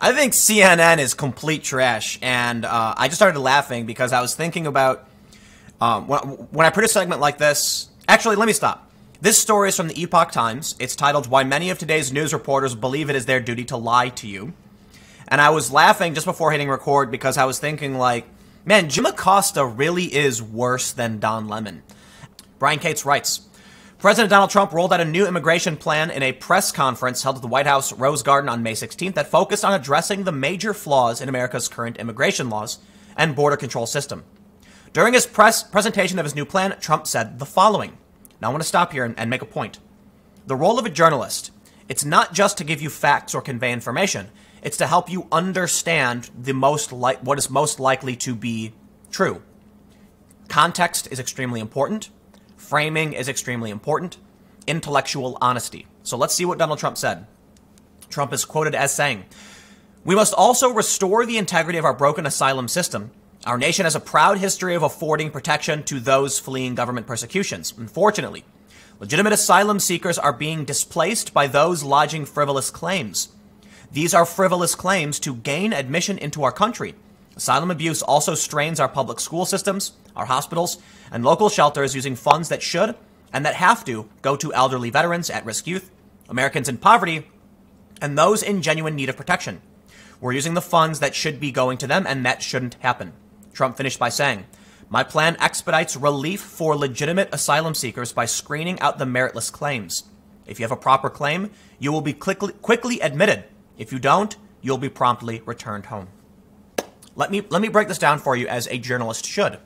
I think CNN is complete trash, and I just started laughing because I was thinking about when I produce a segment like this. Actually, let me stop. This story is from the Epoch Times. It's titled, "Why Many of Today's News Reporters Believe It Is Their Duty to Lie to You." And I was laughing just before hitting record because I was thinking, like, man, Jim Acosta really is worse than Don Lemon. Brian Cates writes, President Donald Trump rolled out a new immigration plan in a press conference held at the White House Rose Garden on May 16th that focused on addressing the major flaws in America's current immigration laws and border control system. During his presentation of his new plan, Trump said the following. Now I want to stop here and make a point. The role of a journalist, it's not just to give you facts or convey information. It's to help you understand what is most likely to be true. Context is extremely important. Framing is extremely important. Intellectual honesty. So let's see what Donald Trump said. Trump is quoted as saying, "We must also restore the integrity of our broken asylum system. Our nation has a proud history of affording protection to those fleeing government persecutions. Unfortunately, legitimate asylum seekers are being displaced by those lodging frivolous claims. These are frivolous claims to gain admission into our country. Asylum abuse also strains our public school systems, our hospitals, and local shelters using funds that should and that have to go to elderly veterans, at-risk youth, Americans in poverty, and those in genuine need of protection. We're using the funds that should be going to them, and that shouldn't happen." Trump finished by saying, "My plan expedites relief for legitimate asylum seekers by screening out the meritless claims. If you have a proper claim, you will be quickly admitted. If you don't, you'll be promptly returned home." Let me break this down for you as a journalist should.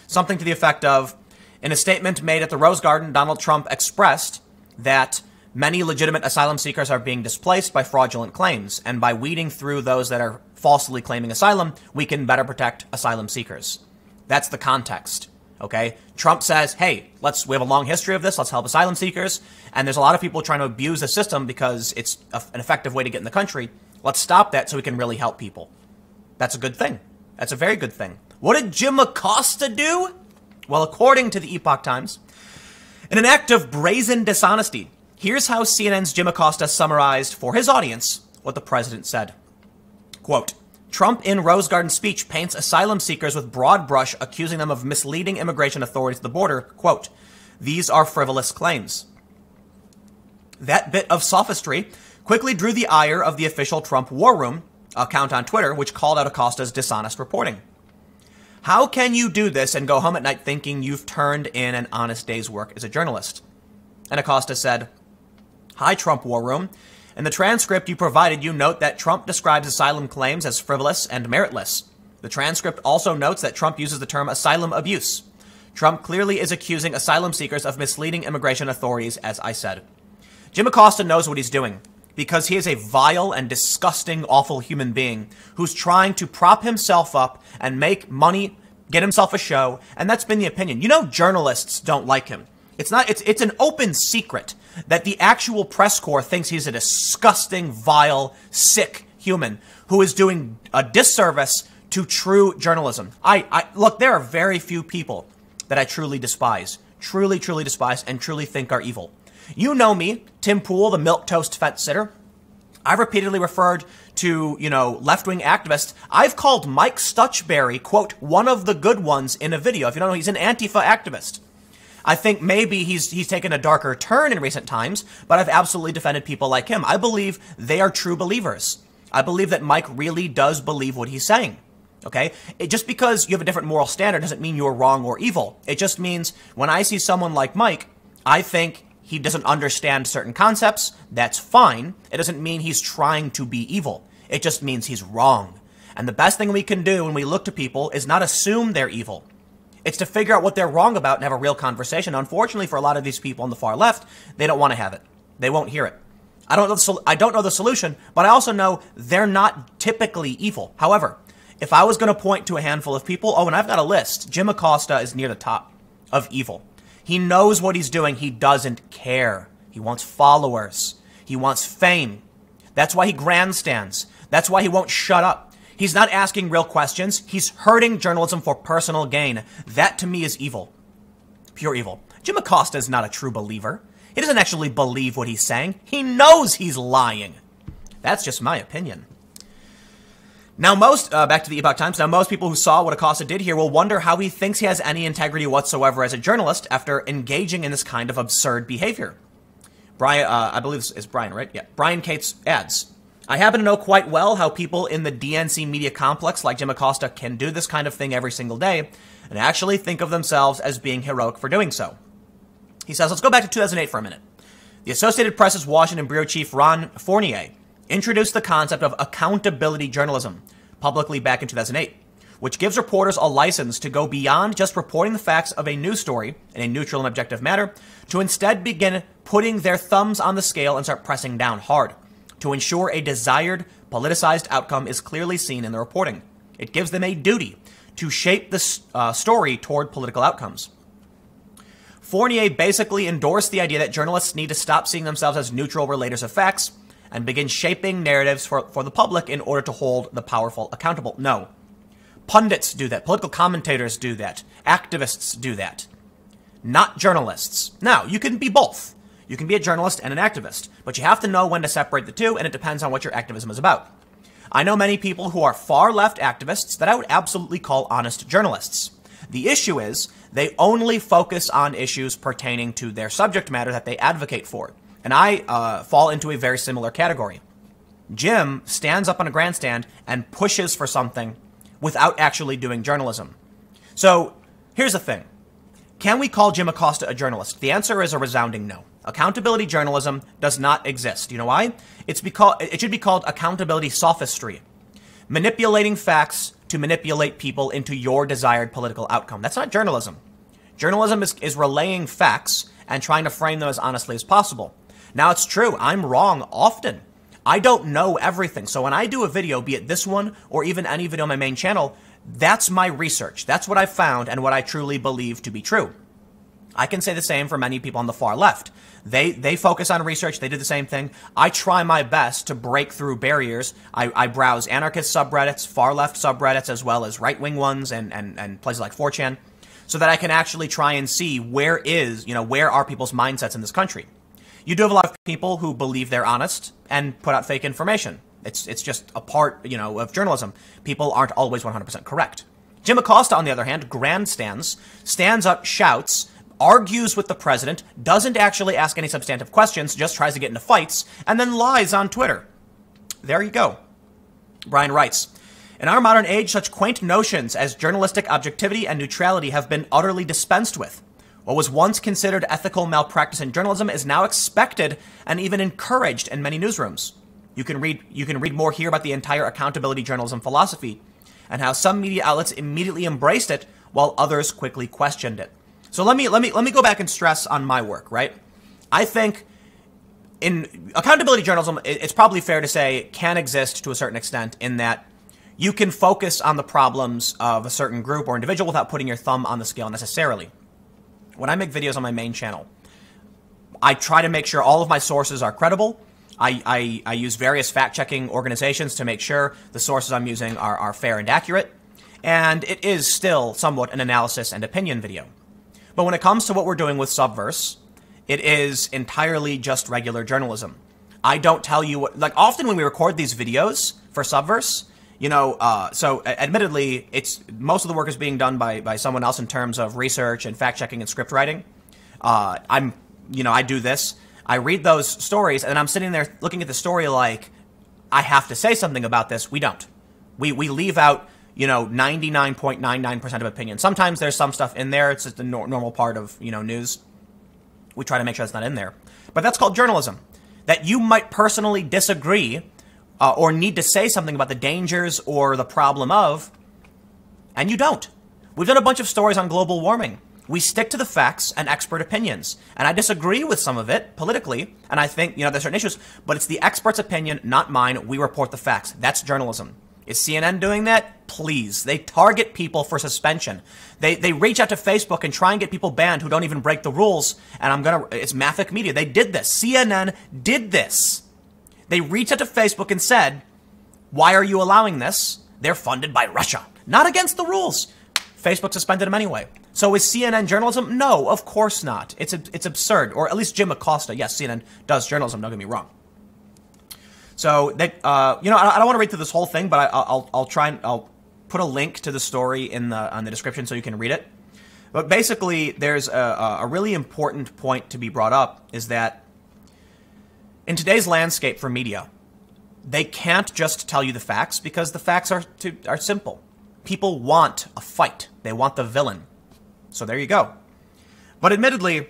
Something to the effect of, in a statement made at the Rose Garden, Donald Trump expressed that many legitimate asylum seekers are being displaced by fraudulent claims, and by weeding through those that are falsely claiming asylum, we can better protect asylum seekers. That's the context, okay? Trump says, hey, we have a long history of this, let's help asylum seekers, and there's a lot of people trying to abuse the system because it's an effective way to get in the country. Let's stop that so we can really help people. That's a good thing. That's a very good thing. What did Jim Acosta do? Well, according to the Epoch Times, in an act of brazen dishonesty, here's how CNN's Jim Acosta summarized for his audience what the president said. Quote, Trump in Rose Garden speech paints asylum seekers with broad brush, accusing them of misleading immigration authorities at the border. Quote, these are frivolous claims. That bit of sophistry quickly drew the ire of the official Trump War Room account on Twitter, which called out Acosta's dishonest reporting. How can you do this and go home at night thinking you've turned in an honest day's work as a journalist? And Acosta said, Hi, Trump War Room. In the transcript you provided, you note that Trump describes asylum claims as frivolous and meritless. The transcript also notes that Trump uses the term asylum abuse. Trump clearly is accusing asylum seekers of misleading immigration authorities, as I said. Jim Acosta knows what he's doing, because he is a vile and disgusting, awful human being who's trying to prop himself up and make money, get himself a show, and that's been the opinion. You know, journalists don't like him. It's an open secret that the actual press corps thinks he's a disgusting, vile, sick human who is doing a disservice to true journalism. Look, there are very few people that I truly despise, truly despise, and truly think are evil. You know me, Tim Pool, the milquetoast fence sitter. I've repeatedly referred to, left-wing activists. I've called Mike Stuchberry, quote, one of the good ones in a video. If you don't know, he's an Antifa activist. I think maybe he's taken a darker turn in recent times, but I've absolutely defended people like him. I believe they are true believers. I believe that Mike really does believe what he's saying. Okay? Just because you have a different moral standard doesn't mean you're wrong or evil. It just means when I see someone like Mike, I think he doesn't understand certain concepts. That's fine. It doesn't mean he's trying to be evil. It just means he's wrong. And the best thing we can do when we look to people is not assume they're evil. It's to figure out what they're wrong about and have a real conversation. Unfortunately, for a lot of these people on the far left, they don't want to have it. They won't hear it. I don't know the solution, but I also know they're not typically evil. However, if I was going to point to a handful of people, and I've got a list, Jim Acosta is near the top of evil. He knows what he's doing. He doesn't care. He wants followers. He wants fame. That's why he grandstands. That's why he won't shut up. He's not asking real questions. He's hurting journalism for personal gain. That, to me, is evil. Pure evil. Jim Acosta is not a true believer. He doesn't actually believe what he's saying. He knows he's lying. That's just my opinion. Now, back to the Epoch Times, now most people who saw what Acosta did here will wonder how he thinks he has any integrity whatsoever as a journalist after engaging in this kind of absurd behavior. Brian, I believe this is Brian, right? Yeah. Brian Cates adds, I happen to know quite well how people in the DNC media complex like Jim Acosta can do this kind of thing every single day and actually think of themselves as being heroic for doing so. He says, let's go back to 2008 for a minute. The Associated Press's Washington bureau chief Ron Fournier introduced the concept of accountability journalism publicly back in 2008, which gives reporters a license to go beyond just reporting the facts of a news story in a neutral and objective manner to instead begin putting their thumbs on the scale and start pressing down hard to ensure a desired politicized outcome is clearly seen in the reporting. It gives them a duty to shape the story toward political outcomes. Fournier basically endorsed the idea that journalists need to stop seeing themselves as neutral relators of facts and begin shaping narratives for the public in order to hold the powerful accountable. No. Pundits do that. Political commentators do that. Activists do that. Not journalists. Now, you can be both. You can be a journalist and an activist, but you have to know when to separate the two, and it depends on what your activism is about. I know many people who are far-left activists that I would absolutely call honest journalists. The issue is they only focus on issues pertaining to their subject matter that they advocate for. And I fall into a very similar category. Jim stands up on a grandstand and pushes for something without actually doing journalism. So here's the thing. Can we call Jim Acosta a journalist? The answer is a resounding no. Accountability journalism does not exist. You know why? It should be called accountability sophistry. Manipulating facts to manipulate people into your desired political outcome. That's not journalism. Journalism is relaying facts and trying to frame them as honestly as possible. Now, it's true, I'm wrong often. I don't know everything. So when I do a video, be it this one or even any video on my main channel, that's my research. That's what I found and what I truly believe to be true. I can say the same for many people on the far left. They focus on research. They do the same thing. I try my best to break through barriers. I browse anarchist subreddits, far left subreddits, as well as right-wing ones and places like 4chan, so that I can actually try and see where are people's mindsets in this country. You do have a lot of people who believe they're honest and put out fake information. It's just a part, of journalism. People aren't always 100% correct. Jim Acosta, on the other hand, grandstands, stands up, shouts, argues with the president, doesn't actually ask any substantive questions, just tries to get into fights, and then lies on Twitter. There you go. Brian writes, in our modern age, such quaint notions as journalistic objectivity and neutrality have been utterly dispensed with. What was once considered ethical malpractice in journalism is now expected and even encouraged in many newsrooms. You can read more here about the entire accountability journalism philosophy and how some media outlets immediately embraced it while others quickly questioned it. So let me go back and stress on my work, right? I think in accountability journalism, it's probably fair to say can exist to a certain extent in that you can focus on the problems of a certain group or individual without putting your thumb on the scale necessarily. When I make videos on my main channel, I try to make sure all of my sources are credible. I use various fact-checking organizations to make sure the sources I'm using are fair and accurate. And it is still somewhat an analysis and opinion video. But when it comes to what we're doing with Subverse, it is entirely just regular journalism. I don't tell you what, like often when we record these videos for Subverse, so admittedly, most of the work is being done by someone else in terms of research and fact-checking and script writing. I do this. I read those stories, and I'm sitting there looking at the story like, I have to say something about this. We don't. We leave out, 99.99% of opinion. Sometimes there's some stuff in there. It's just a normal part of, news. We try to make sure it's not in there. But that's called journalism. That you might personally disagree or need to say something about the dangers or the problem of, and you don't. We've done a bunch of stories on global warming. We stick to the facts and expert opinions. And I disagree with some of it politically, and I think, there's certain issues, but it's the expert's opinion, not mine. We report the facts. That's journalism. Is CNN doing that? Please. They target people for suspension. They reach out to Facebook and try and get people banned who don't even break the rules, and it's Mafic Media. They did this. CNN did this. They reached out to Facebook and said, why are you allowing this? They're funded by Russia. Not against the rules. Facebook suspended them anyway. So is CNN journalism? No, of course not. It's absurd. Or at least Jim Acosta. Yes, CNN does journalism, don't get me wrong. So that you know, I don't want to read through this whole thing, but I'll try and I'll put a link to the story in the description so you can read it. But basically, there's a really important point to be brought up, is that in today's landscape for media, they can't just tell you the facts because the facts are simple. People want a fight. They want the villain. So there you go. But admittedly,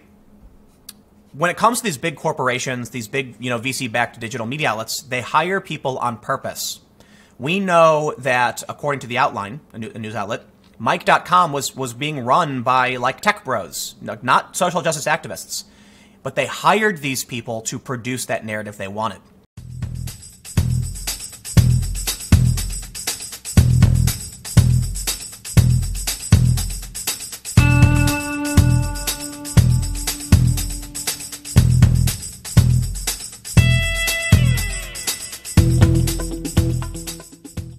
when it comes to these big corporations, these big, you know, VC-backed digital media outlets, they hire people on purpose. We know that, according to The Outline, a news outlet, Mike.com was being run by, like, tech bros, not social justice activists. But they hired these people to produce that narrative they wanted.